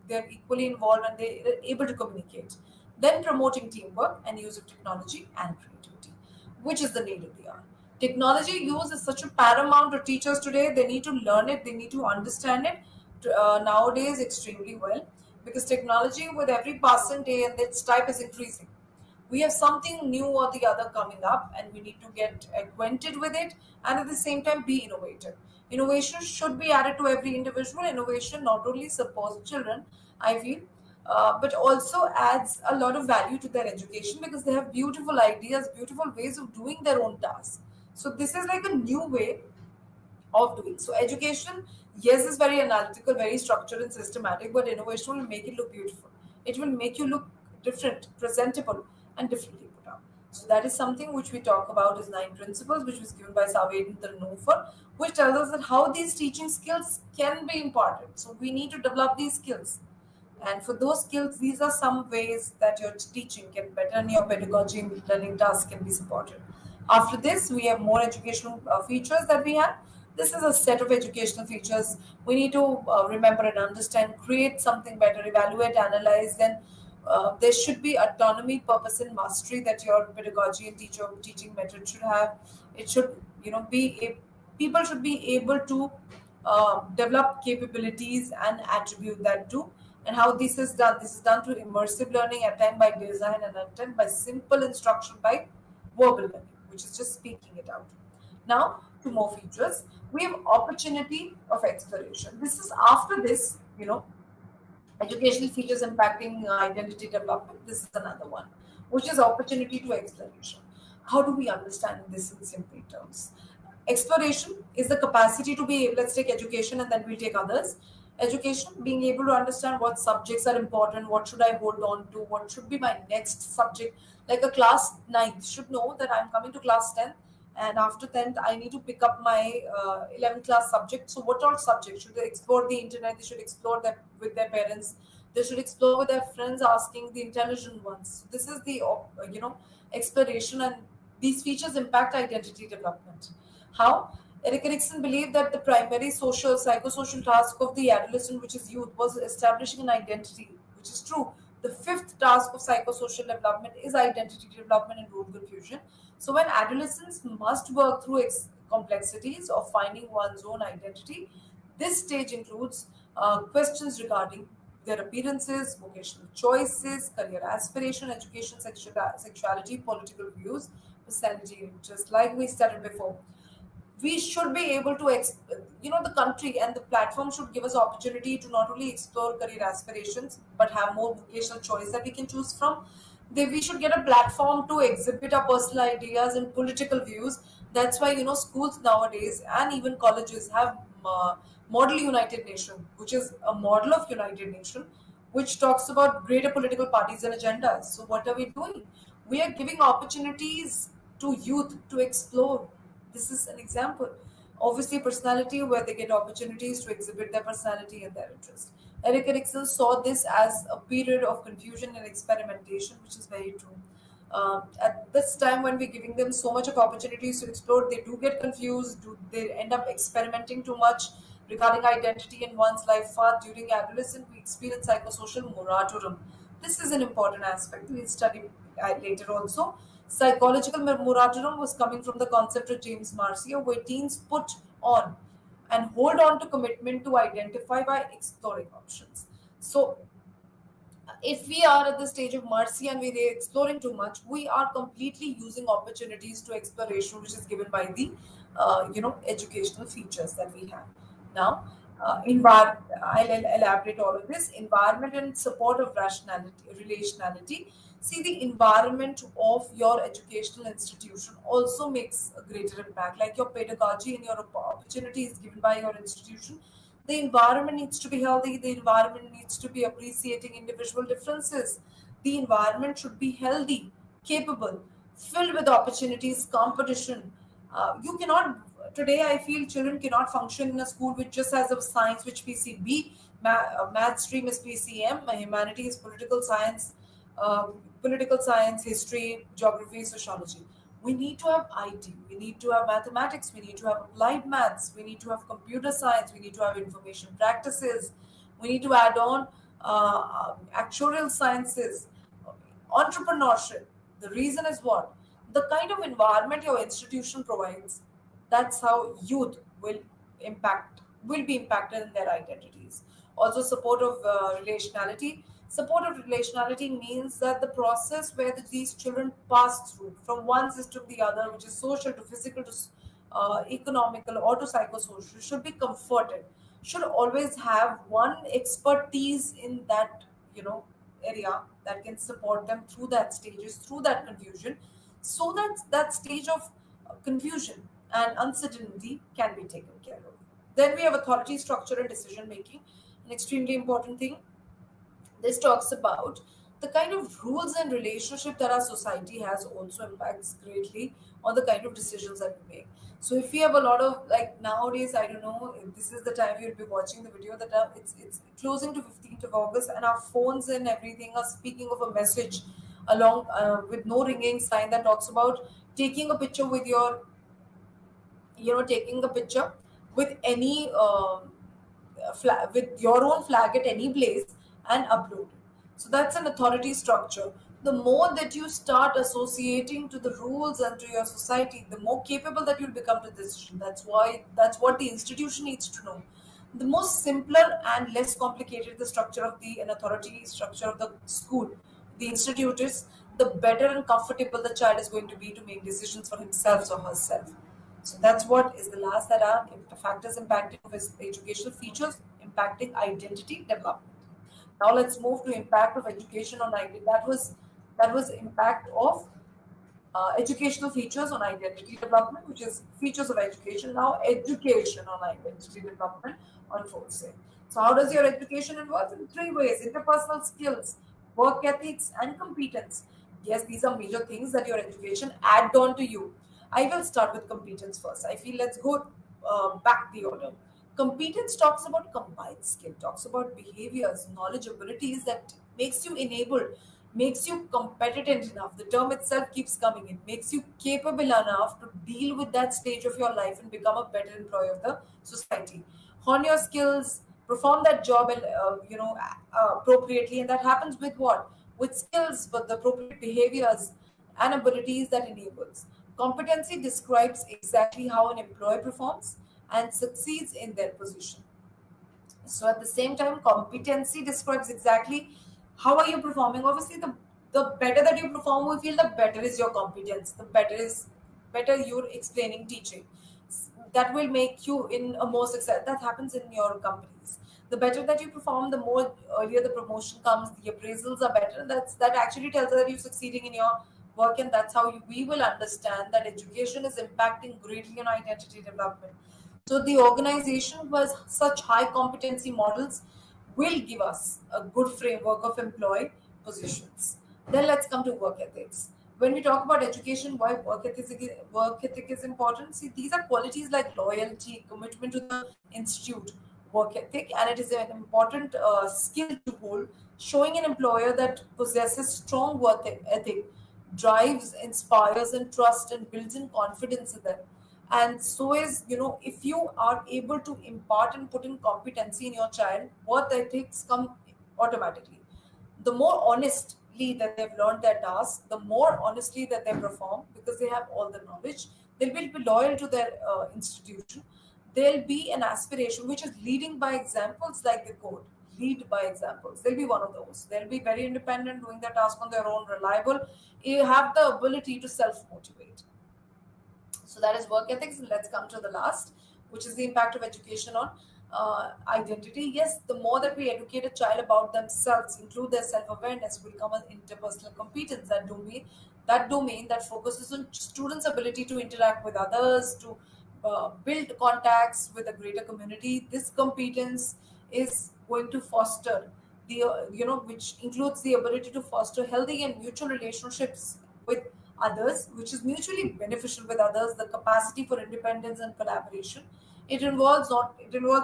they're equally involved and they're able to communicate. Then promoting teamwork and use of technology and creativity, which is the need of the hour. Technology use is such a paramount to teachers today. They need to learn it, they need to understand it nowadays extremely well, because technology with every passing day and its type is increasing. We have something new or the other coming up, and we need to get acquainted with it, and at the same time be innovative. Innovation should be added to every individual. Innovation not only supports children, I feel, but also adds a lot of value to their education, because they have beautiful ideas, beautiful ways of doing their own tasks. So this is like a new way of doing. So education, yes, is very analytical, very structured and systematic, but innovation will make it look beautiful. It will make you look different, presentable, and differently put out. So that is something which we talk about as 9 principles, which was given by Saved Noofer, which tells us that how these teaching skills can be imparted. So we need to develop these skills. And for those skills, these are some ways that your teaching can better and your pedagogy and learning tasks can be supported. After this, we have more educational features that we have. This is a set of educational features. We need to remember and understand, create something better, evaluate, analyze. Then there should be autonomy, purpose, and mastery that your pedagogy and teaching method should have. It should, people should be able to develop capabilities and attribute that to. And how this is done? This is done through immersive learning, at time by design, and at time by simple instruction by verbal learning, which is just speaking it out. Now, to more features, we have opportunity of exploration. This is after this, educational features impacting identity development. This is another one, which is opportunity to exploration. How do we understand this in simple terms? Exploration is the capacity to be, let's take education and then we'll take others. Education, being able to understand what subjects are important, what should I hold on to, what should be my next subject. Like a class ninth should know that I'm coming to class 10th, and after 10th I need to pick up my 11th class subject. So what all subjects should they explore? The internet, they should explore that with their parents, they should explore with their friends, asking the intelligent ones. This is the exploration, and these features impact identity development. How? Eric Erikson believed that the primary social, psychosocial task of the adolescent, which is youth, was establishing an identity, which is true. The fifth task of psychosocial development is identity development and role confusion. So, when adolescents must work through complexities of finding one's own identity, this stage includes questions regarding their appearances, vocational choices, career aspiration, education, sexuality, political views, personality interests, like we studied before. We should be able to the country and the platform should give us opportunity to not only explore career aspirations but have more vocational choice that we can choose from. We should get a platform to exhibit our personal ideas and political views. That's why schools nowadays and even colleges have model United Nation, which is a model of United Nation, which talks about greater political parties and agendas. So what are we doing? We are giving opportunities to youth to explore. This is an example. Obviously, personality where they get opportunities to exhibit their personality and their interest. Eric Erikson saw this as a period of confusion and experimentation, which is very true. At this time, when we're giving them so much of opportunities to explore, they do get confused. They end up experimenting too much regarding identity in one's life path. During adolescence, we experience psychosocial moratorium. This is an important aspect. We'll study later also. Psychological moratorium was coming from the concept of James Marcia, where teens put on and hold on to commitment to identify by exploring options. So, if we are at the stage of mercy and we're exploring too much, we are completely using opportunities to exploration, which is given by the educational features that we have. Now, I'll elaborate all of this. Environment and support of rationality, relationality. See, the environment of your educational institution also makes a greater impact. Like your pedagogy and your opportunities given by your institution, the environment needs to be healthy. The environment needs to be appreciating individual differences. The environment should be healthy, capable, filled with opportunities, competition. You cannot, today I feel children cannot function in a school which just has a science which PCB, math stream is PCM, humanities, political science, history, geography, sociology. We need to have IT, we need to have mathematics, we need to have applied maths, we need to have computer science, we need to have information practices, we need to add on actuarial sciences, entrepreneurship. The reason is what? The kind of environment your institution provides, that's how youth will be impacted in their identities. Also, support of relationality. Support of relationality means that the process where these children pass through from one system to the other, which is social to physical to economical or to psychosocial, should be comforted. Should always have one expertise in that, you know, area that can support them through that stages, through that confusion, so that that stage of confusion and uncertainty can be taken care of. Then we have authority structure and decision making, an extremely important thing. This talks about the kind of rules and relationship that our society has also impacts greatly on the kind of decisions that we make. So if we have a lot of, like nowadays, I don't know if this is the time you'll be watching the video, that it's closing to 15th of August, and our phones and everything are speaking of a message along with no ringing sign that talks about taking a picture with your, taking a picture with any with your own flag at any place and upload it. So that's an authority structure. The more that you start associating to the rules and to your society, the more capable that you'll become to decision. That's what the institution needs to know. The more simpler and less complicated the structure of the an authority structure of the school, the institute is, the better and comfortable the child is going to be to make decisions for himself or herself. So that's what is the last that are factors impacting of his educational features impacting identity development. Now let's move to impact of education on identity. That was impact of educational features on identity development, which is features of education. Now education on identity development on foresight. So how does your education involve? In three ways: interpersonal skills, work ethics, and competence. Yes, these are major things that your education add on to you. I will start with competence first. I feel let's go back the order. Competence talks about combined skill, talks about behaviors, knowledge, abilities that makes you enabled, makes you competent enough. The term itself keeps coming in, makes you capable enough to deal with that stage of your life and become a better employee of the society. Hone your skills, perform that job, appropriately, and that happens with what? With skills, but the appropriate behaviors and abilities that enables. Competency describes exactly how an employee performs and succeeds in their position. So at the same time, competency describes exactly how are you performing. Obviously, the better that you perform, we feel the better is your competence. The better you're explaining, teaching. That will make you in a more success. That happens in your companies. The better that you perform, the more earlier the promotion comes. The appraisals are better. That actually tells us that you're succeeding in your work, and that's how we will understand that education is impacting greatly on identity development. So the organization was such high competency models will give us a good framework of employee positions. Then let's come to work ethics. When we talk about education, why work ethic is important? See, these are qualities like loyalty, commitment to the institute, work ethic, and it is an important skill to hold, showing an employer that possesses strong work ethic, drives, inspires, and trust, and builds in confidence in them. And so is, if you are able to impart and put in competency in your child, work ethics come automatically. The more honestly that they've learned their task, the more honestly that they perform, because they have all the knowledge, they will be loyal to their institution. There'll be an aspiration which is leading by examples, like the code. Lead by examples. They'll be one of those. They'll be very independent, doing their task on their own, reliable. You have the ability to self motivate. So that is work ethics. Let's come to the last, which is the impact of education on identity. Yes, the more that we educate a child about themselves, include their self-awareness, will come an interpersonal competence. That domain that focuses on students' ability to interact with others, to build contacts with a greater community. This competence is going to foster which includes the ability to foster healthy and mutual relationships with others, which is mutually beneficial with others, the capacity for independence and collaboration. It involves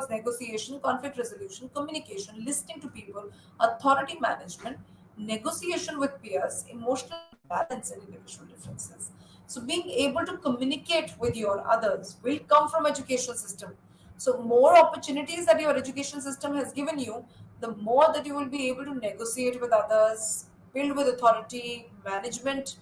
negotiation, conflict resolution, communication, listening to people, authority management, negotiation with peers, emotional balance, and individual differences. So being able to communicate with your others will come from education system. So more opportunities that your education system has given you, the more that you will be able to negotiate with others, build with authority, management.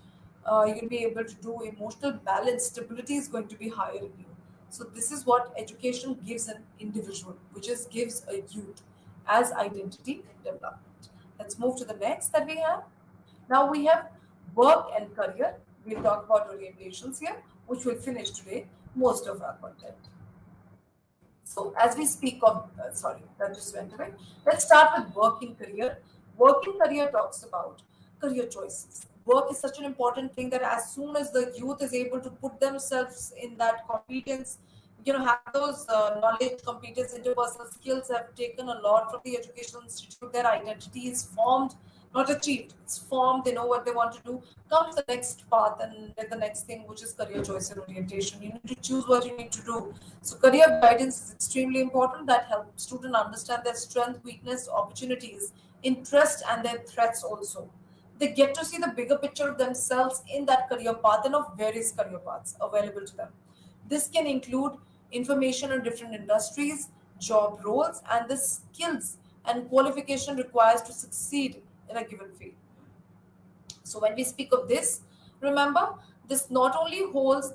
You'll be able to do emotional balance. Stability is going to be higher in you. So this is what education gives an individual, which is gives a youth as identity development. Let's move to the next that we have. Now we have work and career. We'll talk about orientations here, which will finish today most of our content. So as we speak of, sorry, that just went away. Let's start with working career. Working career talks about career choices. Work is such an important thing that as soon as the youth is able to put themselves in that competence, have those knowledge, competence, interpersonal skills have taken a lot from the educational institute. Their identity is formed, not achieved. It's formed. They know what they want to do. Comes the next path and then the next thing, which is career choice and orientation. You need to choose what you need to do. So career guidance is extremely important. That helps students understand their strength, weakness, opportunities, interest, and their threats also. They get to see the bigger picture of themselves in that career path and of various career paths available to them. This can include information on different industries, job roles, and the skills and qualification required to succeed in a given field. So when we speak of this, remember this not only holds,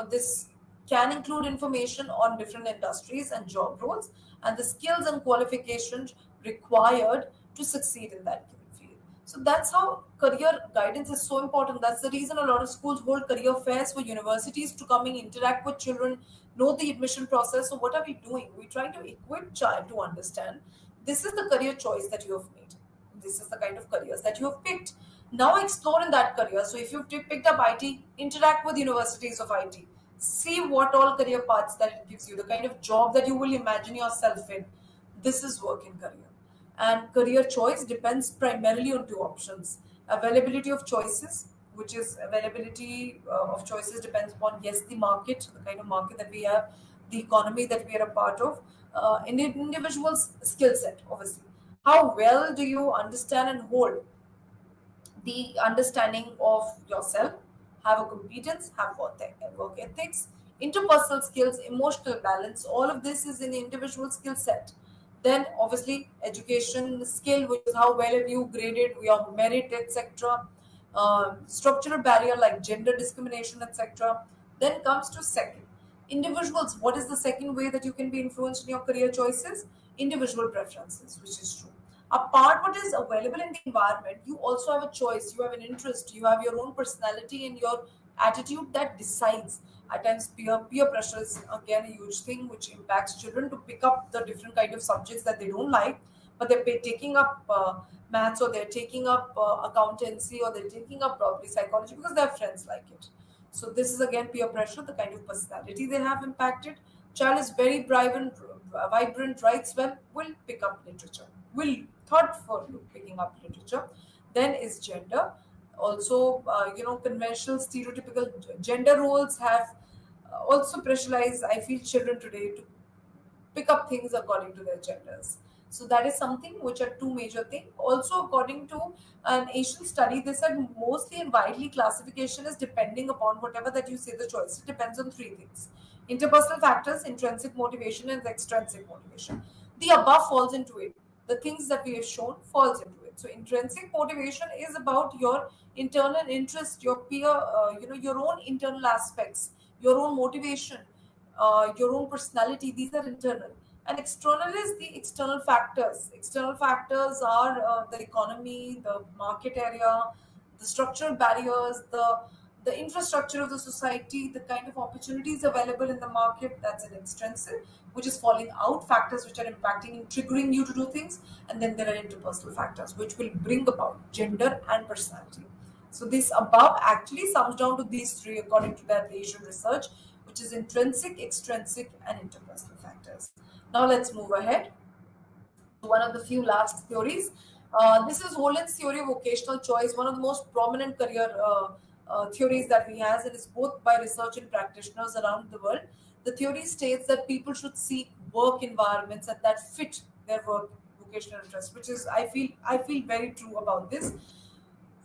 this can include information on different industries and job roles and the skills and qualifications required to succeed in that given field. So that's how career guidance is so important. That's the reason a lot of schools hold career fairs for universities to come and interact with children, know the admission process. So what are we doing? We're trying to equip child to understand this is the career choice that you have made. This is the kind of careers that you have picked. Now explore in that career. So if you've picked up IT, interact with universities of IT. See what all career paths that it gives you, the kind of job that you will imagine yourself in. This is work in career. And career choice depends primarily on two options. Availability of choices, which is availability of choices depends upon, yes, the market, the kind of market that we have, the economy that we are a part of, in the individual's skill set, obviously. How well do you understand and hold the understanding of yourself, have a competence, have work ethics, interpersonal skills, emotional balance. All of this is in the individual skill set. Then, obviously, education skill, which is how well have you graded your merit, etc. Structural barrier like gender discrimination, etc. Then comes to second. Individuals, what is the second way that you can be influenced in your career choices? Individual preferences, which is true. Apart what is available in the environment, you also have a choice, you have an interest, you have your own personality and your attitude that decides. At times peer pressure is again a huge thing which impacts children to pick up the different kind of subjects that they don't like, but they're taking up maths, or they're taking up accountancy, or they're taking up probably psychology because their friends like it. So this is again peer pressure, the kind of personality they have impacted. Child is very vibrant, writes well, will pick up literature, will thought for picking up literature. Then is gender. Also, conventional stereotypical gender roles have also pressurized, I feel, children today to pick up things according to their genders. So that is something which are two major things. Also, according to an Asian study, they said mostly and widely classification is depending upon whatever that you say the choice. It depends on three things: interpersonal factors, intrinsic motivation, and extrinsic motivation. The above falls into it. The things that we have shown falls into it. So intrinsic motivation is about your internal interest, your peer, your own internal aspects, your own motivation, your own personality. These are internal. And external is the external factors. External factors are the economy, the market area, the structural barriers, the infrastructure of the society, the kind of opportunities available in the market. That's an extrinsic, which is falling out, factors which are impacting and triggering you to do things. And then there are interpersonal factors which will bring about gender and personality. So this above actually sums down to these three according to that Asian research, which is intrinsic, extrinsic, and interpersonal factors. Now let's move ahead to one of the few last theories. This is Holland's theory of vocational choice, one of the most prominent career theories that we have, and it's both by research and practitioners around the world. The theory states that people should seek work environments that fit their work vocational interest, which is I feel very true about this.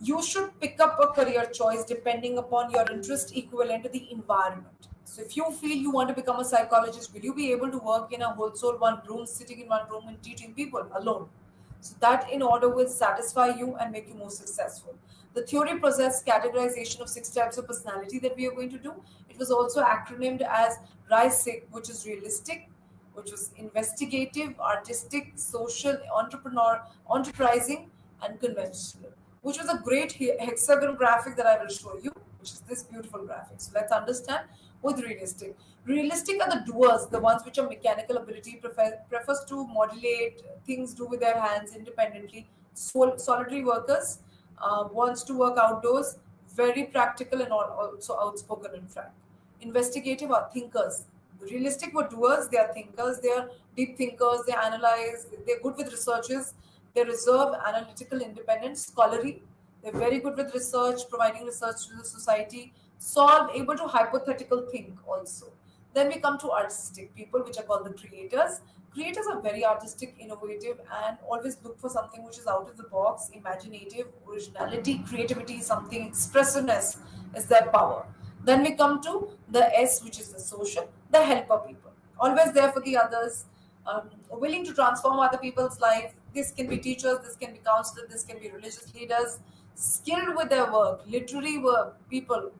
You should pick up a career choice depending upon your interest equivalent to the environment. So if you feel you want to become a psychologist, will you be able to work in a whole soul one room, sitting in one room and teaching people alone? So that in order will satisfy you and make you more successful. The theory process categorization of six types of personality that we are going to do. It was also acronymed as RISE, which is realistic, which was investigative, artistic, social, entrepreneur, enterprising, and conventional, which was a great hexagon graphic that I will show you, which is this beautiful graphic. So let's understand with realistic. Realistic are the doers, the ones which are mechanical ability, prefers to modulate things, do with their hands independently. Solitary workers, wants to work outdoors, very practical and also outspoken and frank. Investigative are thinkers. Realistic were doers, they are thinkers, they are deep thinkers, they analyze, they're good with researches, they reserve analytical independence, scholarly, they're very good with research, providing research to the society, solve, able to hypothetical think also. Then we come to artistic people, which are called the creators. Creators are very artistic, innovative, and always look for something which is out of the box, imaginative, originality, creativity, something expressiveness is their power. Then we come to the S, which is the social, the helper people. Always there for the others, willing to transform other people's life. This can be teachers, this can be counselors, this can be religious leaders, skilled with their work, literary work, people,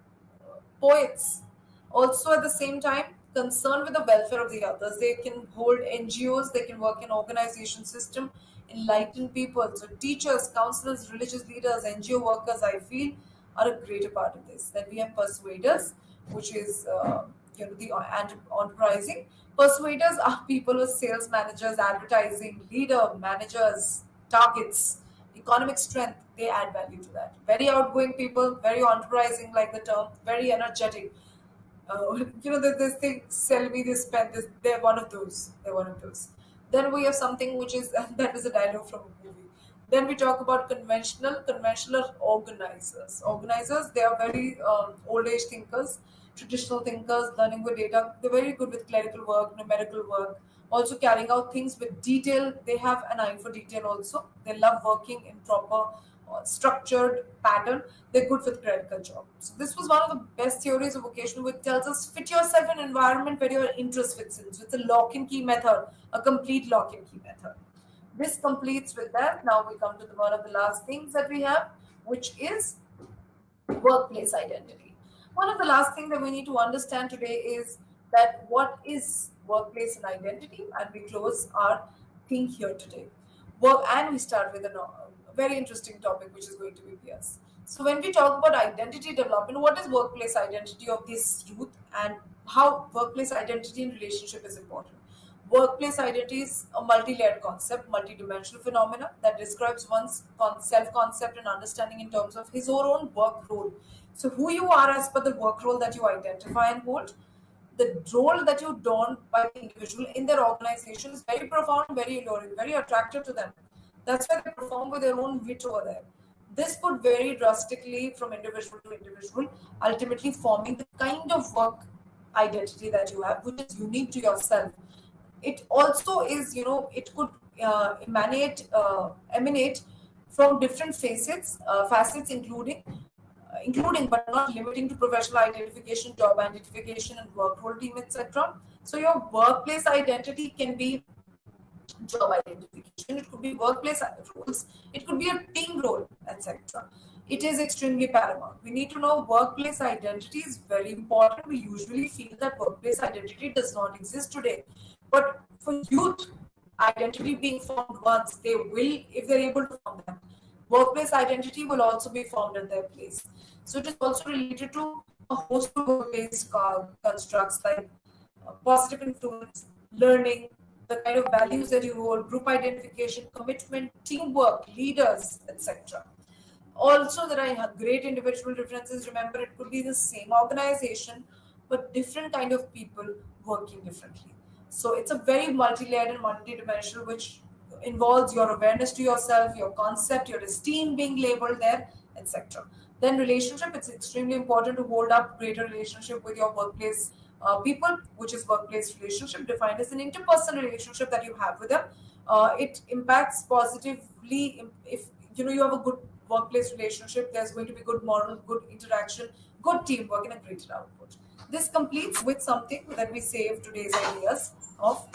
poets. Also, at the same time, concerned with the welfare of the others. They can hold NGOs, they can work in organization system, enlighten people. So, teachers, counselors, religious leaders, NGO workers, I feel, are a greater part of this. Then we have persuaders, which is the enterprising. Persuaders are people with sales managers, advertising, leader, managers, targets, economic strength. They add value to that. Very outgoing people, very enterprising, like the term, very energetic. This thing, sell me this pen. This, they're one of those. They're one of those. Then we have something which is that is a dialogue from a movie. Then we talk about conventional. Conventional are organizers. Organizers, they are very old age thinkers, traditional thinkers, learning with data. They're very good with clerical work, numerical work, also carrying out things with detail. They have an eye for detail also. They love working in proper structured pattern. They're good with clerical job. So this was one of the best theories of vocation, which tells us fit yourself in an environment where your interest fits in. So it's a lock and key method, a complete lock and key method. This completes with that. Now we come to one of the last things that we have, which is workplace identity. One of the last things that we need to understand today is that what is workplace and identity, and we close our thing here today. Work, and we start with a very interesting topic, which is going to be peers. So when we talk about identity development, what is workplace identity of this youth, and how workplace identity in relationship is important? Workplace identity is a multi-layered concept, multi-dimensional phenomena that describes one's self-concept and understanding in terms of his or own work role. So who you are as per the work role that you identify and hold, the role that you don by the individual in their organization is very profound, very alluring, very attractive to them. That's why they perform with their own wit over there. This could vary drastically from individual to individual, ultimately forming the kind of work identity that you have, which is unique to yourself. It also is, it could emanate from different facets, including but not limiting to professional identification, job identification, and work role team, etc. So your workplace identity can be job identification, it could be workplace roles, it could be a team role, etc. It is extremely paramount. We need to know workplace identity is very important. We usually feel that workplace identity does not exist today. But for youth, identity being formed once, they will, if they're able to form that. Workplace identity will also be formed at their place. So it is also related to a host of work-based constructs like positive influence, learning, the kind of values that you hold, group identification, commitment, teamwork, leaders, etc. Also, there are great individual differences. Remember, it could be the same organization, but different kind of people working differently. So it's a very multi-layered and multi-dimensional, which involves your awareness to yourself, your concept, your esteem being labeled there, etc. Then relationship, it's extremely important to hold up greater relationship with your workplace people, which is workplace relationship defined as an interpersonal relationship that you have with them. It impacts positively if you have a good workplace relationship, there's going to be good moral, good interaction, good teamwork, and a greater output. This completes with something that we save today's ideas of